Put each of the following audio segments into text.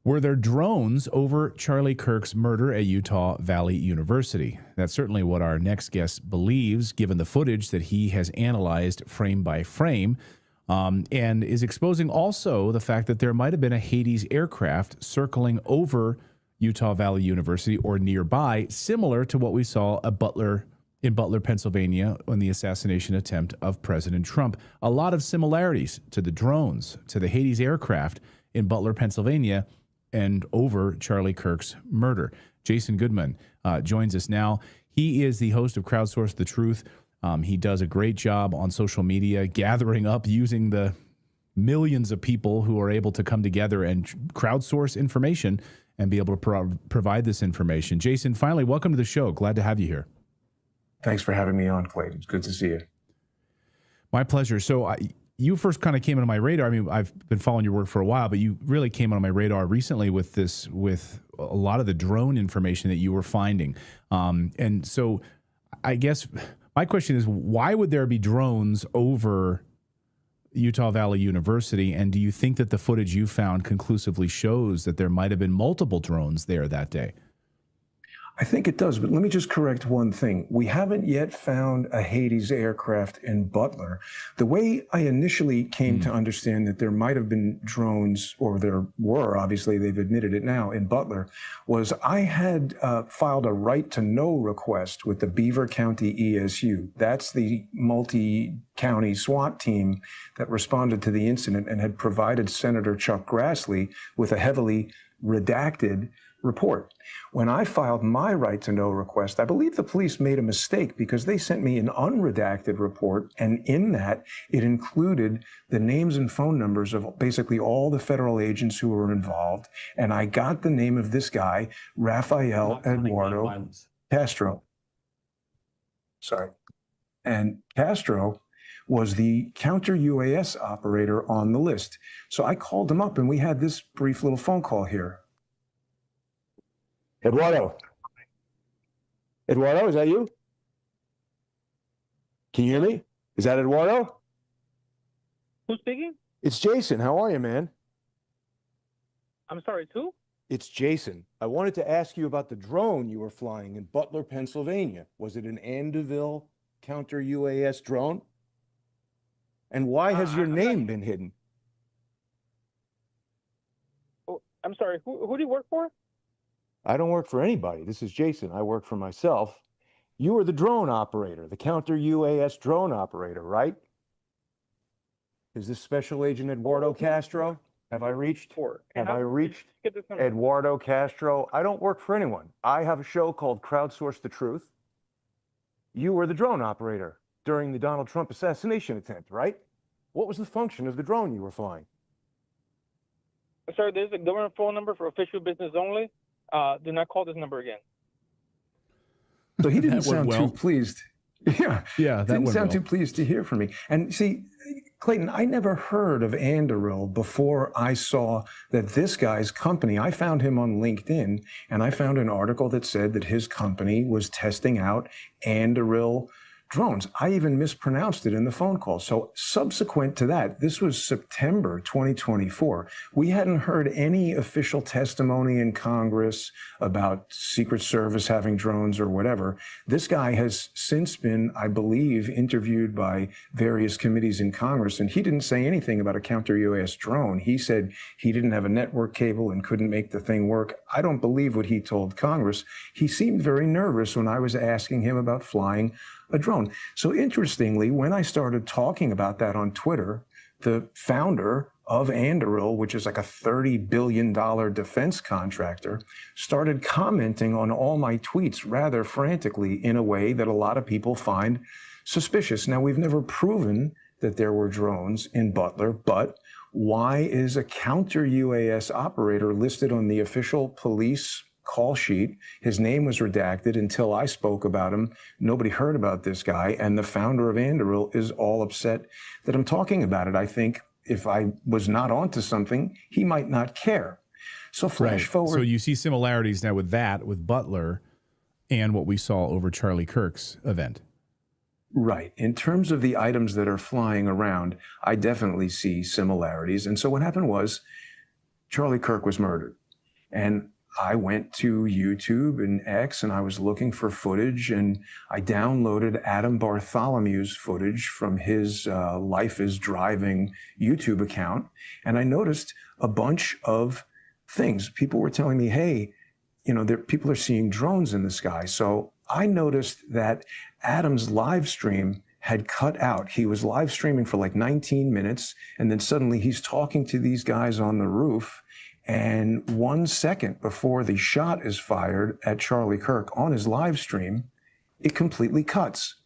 Were there drones over Charlie Kirk's murder at Utah Valley University? That's certainly what our next guest believes, given the footage that he has analyzed frame by frame, and is exposing also the fact that there might have been a Hades aircraft circling over Utah Valley University or nearby, similar to what we saw at in Butler, Pennsylvania, on the assassination attempt of President Trump. A lot of similarities to the drones, to the Hades aircraft in Butler, Pennsylvania, and over Charlie Kirk's murder. Jason Goodman joins us now. He is the host of Crowdsource The Truth. He does a great job on social media, gathering up using the millions of people who are able to come together and crowdsource information and be able to provide this information. Jason, finally, welcome to the show. Glad to have you here. Thanks for having me on, Clayton. It's good to see you. My pleasure. So you first kind of came into my radar. I mean, I've been following your work for a while, but you really came on my radar recently with a lot of the drone information that you were finding. And so I guess my question is, why would there be drones over Utah Valley University? And do you think that the footage you found conclusively shows that there might have been multiple drones there that day? I think it does, but let me just correct one thing. We haven't yet found a Hades aircraft in Butler. The way I initially came to understand that there might have been drones, or there were, obviously they've admitted it now, in Butler, was I had filed a right to know request with the Beaver County ESU. That's the multi-county SWAT team that responded to the incident and had provided Senator Chuck Grassley with a heavily redacted report. When I filed my right to know request, I believe the police made a mistake because they sent me an unredacted report, and in that it included the names and phone numbers of basically all the federal agents who were involved. And I got the name of this guy, Rafael Eduardo Castro. Sorry. And Castro was the counter UAS operator on the list. So I called him up and we had this brief little phone call here. Eduardo, is that you? Can you hear me? Is that Eduardo? Who's speaking? It's Jason. How are you, man? I'm sorry, who? It's Jason. I wanted to ask you about the drone you were flying in Butler, Pennsylvania. Was it an Andeville counter UAS drone? And why has your name been hidden? Oh, I'm sorry, who do you work for? I don't work for anybody. This is Jason. I work for myself. You were the drone operator, the counter UAS drone operator, right? Is this Special Agent Eduardo Castro? Have I reached Eduardo Castro? I don't work for anyone. I have a show called Crowdsource The Truth. You were the drone operator during the Donald Trump assassination attempt, right? What was the function of the drone you were flying? Sir, there's a government phone number for official business only. Do not call this number again. So he didn't sound too pleased. Yeah, that didn't sound too pleased to hear from me. And see, Clayton, I never heard of Anduril before I saw that this guy's company, I found him on LinkedIn, and I found an article that said that his company was testing out Anduril drones. I even mispronounced it in the phone call. So subsequent to that, this was September 2024, we hadn't heard any official testimony in Congress about Secret Service having drones or whatever. This guy has since been, I believe, interviewed by various committees in Congress, and he didn't say anything about a counter UAS drone. He said he didn't have a network cable and couldn't make the thing work. I don't believe what he told Congress. He seemed very nervous when I was asking him about flying a drone. So interestingly, when I started talking about that on Twitter, the founder of Anduril, which is like a $30 billion defense contractor, started commenting on all my tweets rather frantically in a way that a lot of people find suspicious. Now, we've never proven that there were drones in Butler, but why is a counter UAS operator listed on the official police call sheet? His name was redacted until I spoke about him. Nobody heard about this guy, and the founder of Anduril is all upset that I'm talking about it. I think if I was not onto something, he might not care. So flash forward. So you see similarities now with that, with Butler, and what we saw over Charlie Kirk's event. Right. In terms of the items that are flying around, I definitely see similarities. And so what happened was Charlie Kirk was murdered. And I went to YouTube and X, and I was looking for footage, and I downloaded Adam Bartholomew's footage from his Life is Driving YouTube account. And I noticed a bunch of things. People were telling me, hey, people are seeing drones in the sky. So I noticed that Adam's live stream had cut out. He was live streaming for like 19 minutes, and then suddenly he's talking to these guys on the roof. And 1 second before the shot is fired at Charlie Kirk on his live stream, it completely cuts.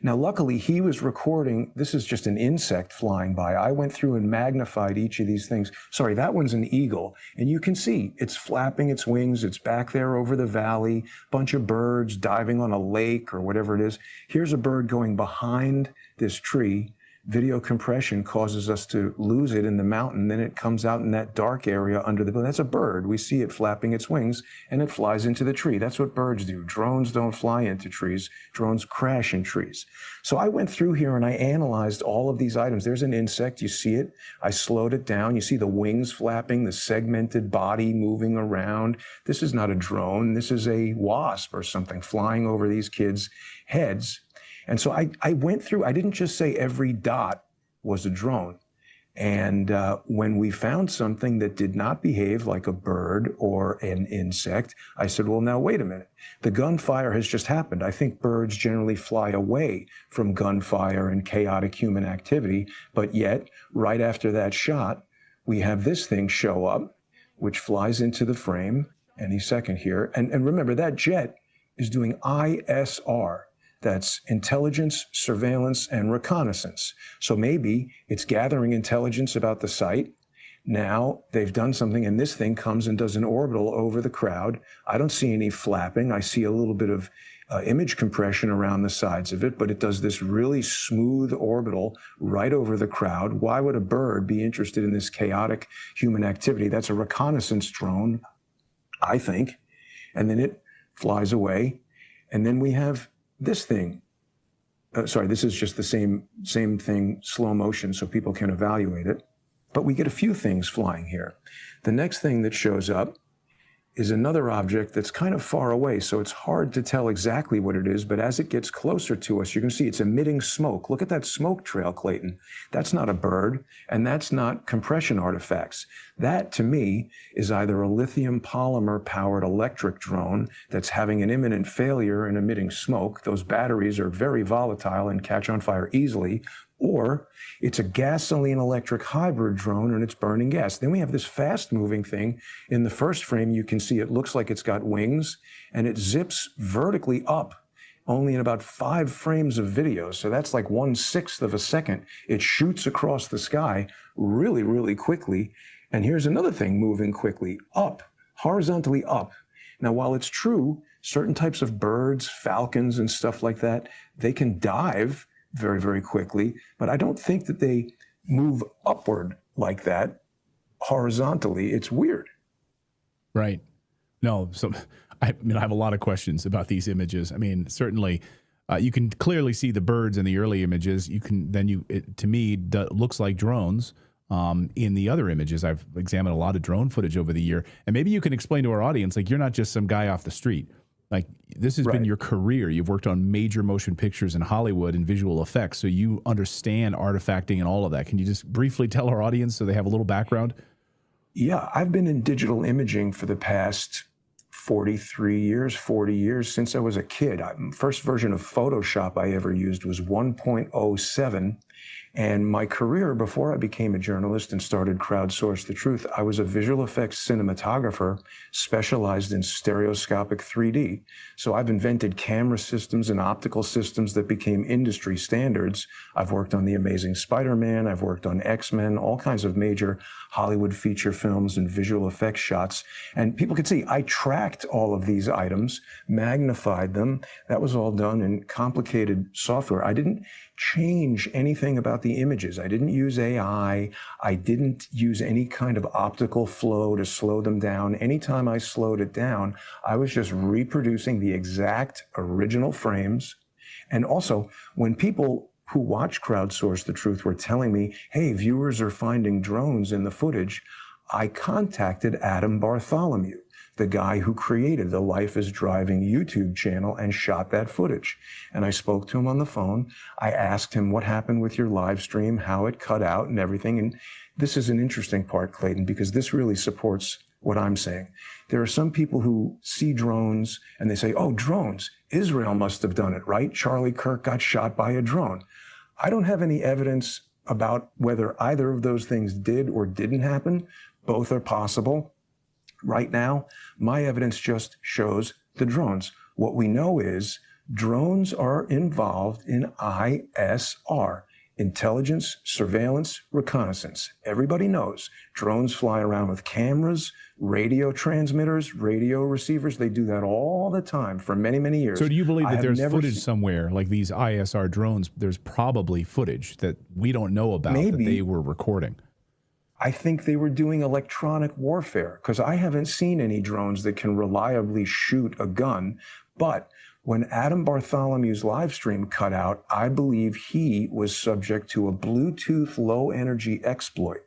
Now, luckily, he was recording. This is just an insect flying by. I went through and magnified each of these things. Sorry, that one's an eagle. And you can see it's flapping its wings. It's back there over the valley, bunch of birds diving on a lake or whatever it is. Here's a bird going behind this tree. Video compression causes us to lose it in the mountain. Then it comes out in that dark area under the building. That's a bird. We see it flapping its wings, and it flies into the tree. That's what birds do. Drones don't fly into trees. Drones crash in trees. So I went through here and I analyzed all of these items. There's an insect. You see it. I slowed it down. You see the wings flapping, the segmented body moving around. This is not a drone. This is a wasp or something flying over these kids' heads. And so I went through, I didn't just say every dot was a drone. And when we found something that did not behave like a bird or an insect, I said, well, now wait a minute. The gunfire has just happened. I think birds generally fly away from gunfire and chaotic human activity. But yet, right after that shot, we have this thing show up, which flies into the frame any second here. And remember, that jet is doing ISR. That's intelligence, surveillance, and reconnaissance. So maybe it's gathering intelligence about the site. Now they've done something, and this thing comes and does an orbital over the crowd. I don't see any flapping. I see a little bit of image compression around the sides of it, but it does this really smooth orbital right over the crowd. Why would a bird be interested in this chaotic human activity? That's a reconnaissance drone, I think. And then it flies away. And then we have this thing. Sorry, this is just the same thing, slow motion, so people can evaluate it. But we get a few things flying here. The next thing that shows up is another object that's kind of far away, so it's hard to tell exactly what it is, but as it gets closer to us, you can see it's emitting smoke. Look at that smoke trail, Clayton. That's not a bird, and that's not compression artifacts. That, to me, is either a lithium polymer-powered electric drone that's having an imminent failure and emitting smoke. Those batteries are very volatile and catch on fire easily. Or it's a gasoline electric hybrid drone and it's burning gas. Then we have this fast moving thing. In the first frame, you can see it looks like it's got wings and it zips vertically up only in about 5 frames of video. So that's like 1/6 of a second. It shoots across the sky really, really quickly. And here's another thing moving quickly up, horizontally up. Now, while it's true, certain types of birds, falcons and stuff like that, they can dive very, very quickly, but I don't think that they move upward like that horizontally. It's weird. Right. No, so I have a lot of questions about these images. I mean, certainly you can clearly see the birds in the early images. To me, looks like drones. In the other images, I've examined a lot of drone footage over the year, and maybe you can explain to our audience, like, you're not just some guy off the street. Like, this has been your career. You've worked on major motion pictures in Hollywood and visual effects, so you understand artifacting and all of that. Can you just briefly tell our audience so they have a little background? Yeah, I've been in digital imaging for the past 40 years, since I was a kid. First version of Photoshop I ever used was 1.07. And my career, before I became a journalist and started Crowdsource the Truth, I was a visual effects cinematographer specialized in stereoscopic 3D. So I've invented camera systems and optical systems that became industry standards. I've worked on The Amazing Spider-Man, I've worked on X-Men, all kinds of major Hollywood feature films and visual effects shots. And people could see I tracked all of these items, magnified them. That was all done in complicated software. I didn't change anything about the images. I didn't use AI. I didn't use any kind of optical flow to slow them down. Anytime I slowed it down, I was just reproducing the exact original frames. And also, when people who watch Crowdsource the Truth were telling me, hey, viewers are finding drones in the footage, I contacted Adam Bartholomew, the guy who created the Life is Driving YouTube channel and shot that footage. And I spoke to him on the phone. I asked him what happened with your live stream, how it cut out and everything. And this is an interesting part, Clayton, because this really supports what I'm saying. There are some people who see drones and they say, oh, drones, Israel must have done it, right? Charlie Kirk got shot by a drone. I don't have any evidence about whether either of those things did or didn't happen. Both are possible. Right now, my evidence just shows the drones. What we know is drones are involved in ISR, intelligence, surveillance, reconnaissance. Everybody knows drones fly around with cameras, radio transmitters, radio receivers. They do that all the time for many, many years. So do you believe that there's footage somewhere, like these ISR drones, there's probably footage that we don't know about that they were recording? I think they were doing electronic warfare, because I haven't seen any drones that can reliably shoot a gun. But when Adam Bartholomew's live stream cut out, I believe he was subject to a Bluetooth low energy exploit.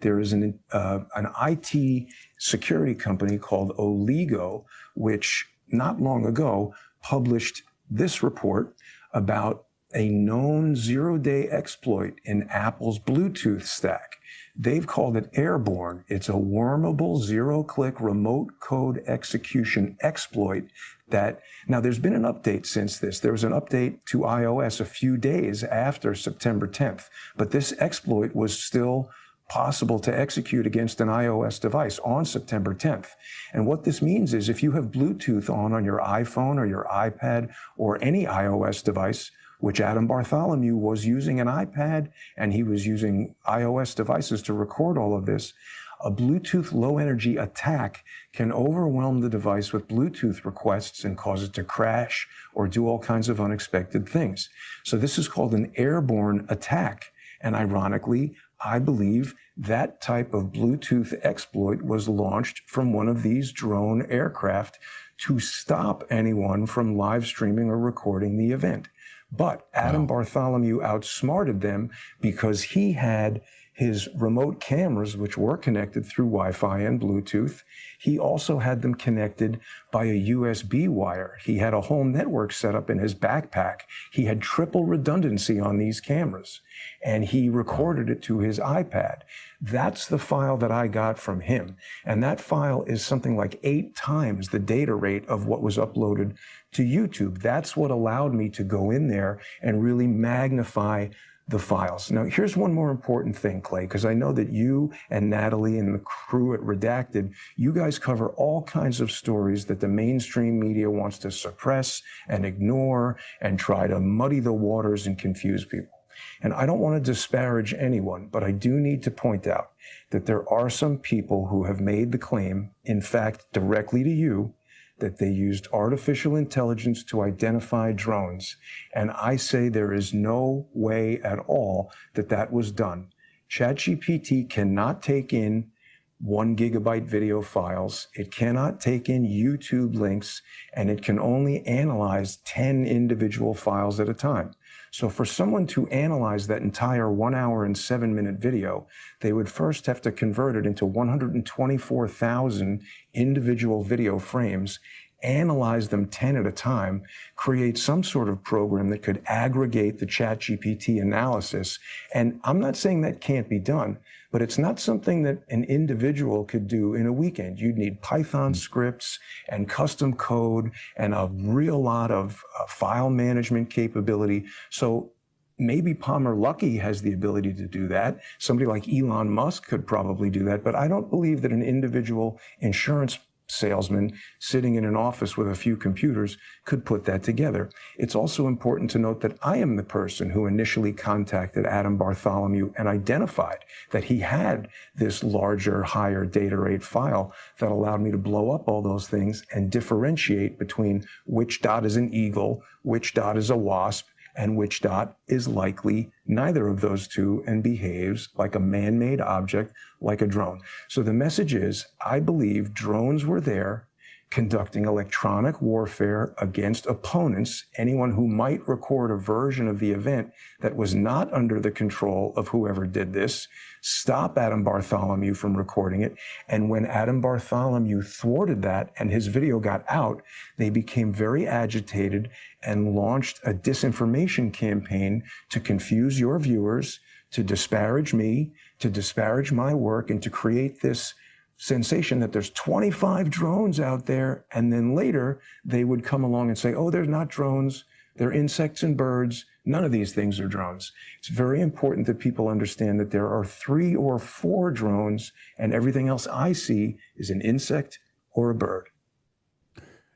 There is an IT security company called Oligo, which not long ago published this report about a known zero-day exploit in Apple's Bluetooth stack. They've called it airborne. It's a wormable zero-click remote code execution exploit that, now there's been an update since this. There was an update to iOS a few days after September 10th, but this exploit was still possible to execute against an iOS device on September 10th. And what this means is if you have Bluetooth on your iPhone or your iPad or any iOS device, which Adam Bartholomew was using an iPad and he was using iOS devices to record all of this, a Bluetooth low energy attack can overwhelm the device with Bluetooth requests and cause it to crash or do all kinds of unexpected things. So this is called an airborne attack. And ironically, I believe that type of Bluetooth exploit was launched from one of these drone aircraft to stop anyone from live streaming or recording the event. But Adam Bartholomew outsmarted them because he had his remote cameras, which were connected through Wi-Fi and Bluetooth. He also had them connected by a USB wire. He had a whole network set up in his backpack. He had triple redundancy on these cameras, and he recorded it to his iPad. That's the file that I got from him. And that file is something like 8 times the data rate of what was uploaded to YouTube. That's what allowed me to go in there and really magnify the files. Now, here's one more important thing, Clay, because I know that you and Natalie and the crew at Redacted, you guys cover all kinds of stories that the mainstream media wants to suppress and ignore and try to muddy the waters and confuse people. And I don't want to disparage anyone, but I do need to point out that there are some people who have made the claim, in fact, directly to you, that they used artificial intelligence to identify drones. And I say there is no way at all that that was done. ChatGPT cannot take in 1 gigabyte video files. It cannot take in YouTube links, and it can only analyze 10 individual files at a time. So for someone to analyze that entire 1 hour and 7-minute video, they would first have to convert it into 124,000 individual video frames, analyze them 10 at a time, create some sort of program that could aggregate the ChatGPT analysis. And I'm not saying that can't be done, but it's not something that an individual could do in a weekend. You'd need Python scripts and custom code and a real lot of file management capability. So maybe Palmer Luckey has the ability to do that. Somebody like Elon Musk could probably do that, but I don't believe that an individual insurance salesman sitting in an office with a few computers could put that together. It's also important to note that I am the person who initially contacted Adam Bartholomew and identified that he had this larger, higher data rate file that allowed me to blow up all those things and differentiate between which dot is an eagle, which dot is a wasp, and which dot is likely neither of those two and behaves like a man-made object, like a drone. So the message is, I believe drones were there conducting electronic warfare against opponents, anyone who might record a version of the event that was not under the control of whoever did this, stop Adam Bartholomew from recording it. And when Adam Bartholomew thwarted that and his video got out, they became very agitated and launched a disinformation campaign to confuse your viewers, to disparage me, to disparage my work, and to create this sensation that there's 25 drones out there. And then later they would come along and say, oh, they're not drones. They're insects and birds. None of these things are drones. It's very important that people understand that there are 3 or 4 drones, and everything else I see is an insect or a bird.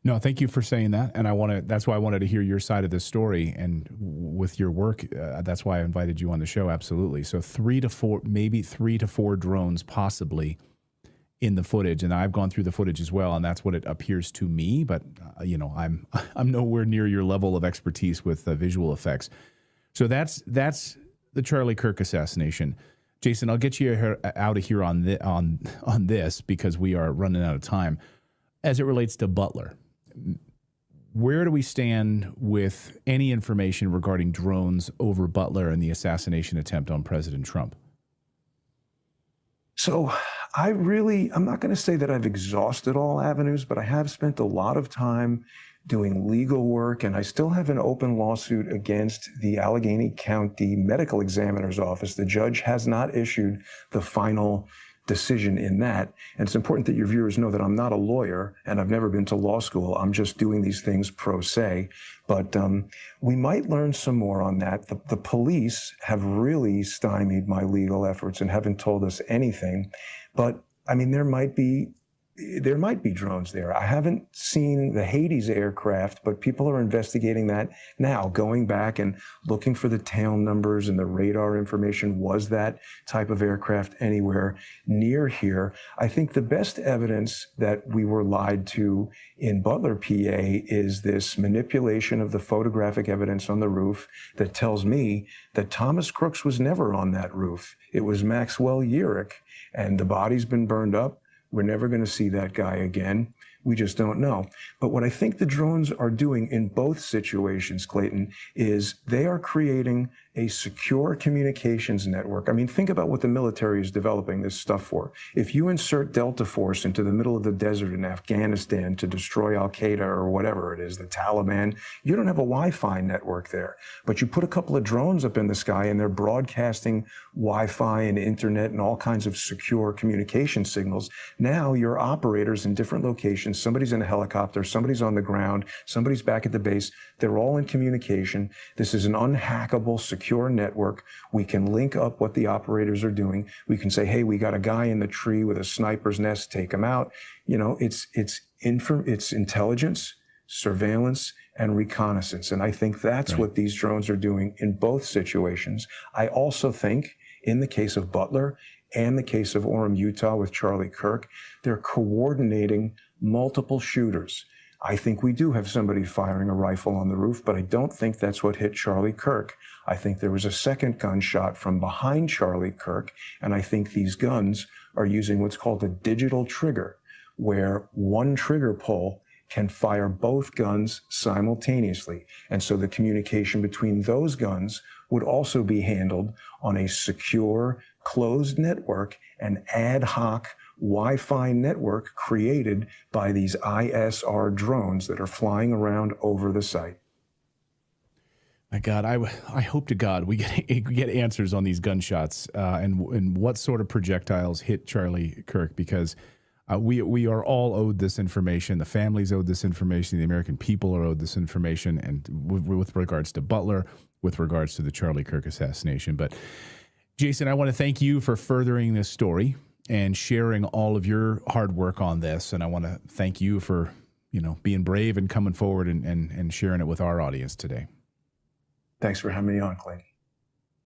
No, thank you for saying that. And that's why I wanted to hear your side of the story. And with your work, that's why I invited you on the show. Absolutely. So 3 to 4, maybe 3 to 4 drones possibly in the footage, and I've gone through the footage as well, and that's what it appears to me. But I'm nowhere near your level of expertise with visual effects. So that's the Charlie Kirk assassination. Jason, I'll get you out of here on this because we are running out of time. As it relates to Butler, where do we stand with any information regarding drones over Butler and the assassination attempt on President Trump? So I'm not going to say that I've exhausted all avenues, but I have spent a lot of time doing legal work, and I still have an open lawsuit against the Allegheny County Medical Examiner's Office. The judge has not issued the final decision in that. And it's important that your viewers know that I'm not a lawyer and I've never been to law school. I'm just doing these things pro se. But we might learn some more on that. The police have really stymied my legal efforts and haven't told us anything. But I mean, there might be drones there. I haven't seen the Hades aircraft, but people are investigating that now, going back and looking for the tail numbers and the radar information. Was that type of aircraft anywhere near here? I think the best evidence that we were lied to in Butler, PA, is this manipulation of the photographic evidence on the roof that tells me that Thomas Crooks was never on that roof. It was Maxwell Yerrick, and the body's been burned up. We're never going to see that guy again. We just don't know. But what I think the drones are doing in both situations, Clayton, is they are creating a secure communications network. I mean, think about what the military is developing this stuff for. If you insert Delta Force into the middle of the desert in Afghanistan to destroy Al-Qaeda or whatever it is, the Taliban, you don't have a Wi-Fi network there. But you put a couple of drones up in the sky and they're broadcasting Wi-Fi and internet and all kinds of secure communication signals. Now your operators in different locations, somebody's in a helicopter, somebody's on the ground, somebody's back at the base, they're all in communication. This is an unhackable, secure network. We can link up what the operators are doing. We can say, hey, we got a guy in the tree with a sniper's nest, take him out. You know, it's intelligence, surveillance, and reconnaissance. And I think that's what these drones are doing in both situations. I also think in the case of Butler and the case of Orem, Utah with Charlie Kirk, they're coordinating multiple shooters. I think we do have somebody firing a rifle on the roof, but I don't think that's what hit Charlie Kirk. I think there was a second gunshot from behind Charlie Kirk, and I think these guns are using what's called a digital trigger, where one trigger pull can fire both guns simultaneously. And so the communication between those guns would also be handled on a secure, closed network, an ad hoc Wi-Fi network created by these ISR drones that are flying around over the site. My God, I hope to God we get answers on these gunshots and what sort of projectiles hit Charlie Kirk, because we are all owed this information. The families owed this information. The American people are owed this information, and with regards to Butler, with regards to the Charlie Kirk assassination. But Jason, I want to thank you for furthering this story and sharing all of your hard work on this. And I want to thank you for, being brave and coming forward and sharing it with our audience today. Thanks for having me on, Clayton.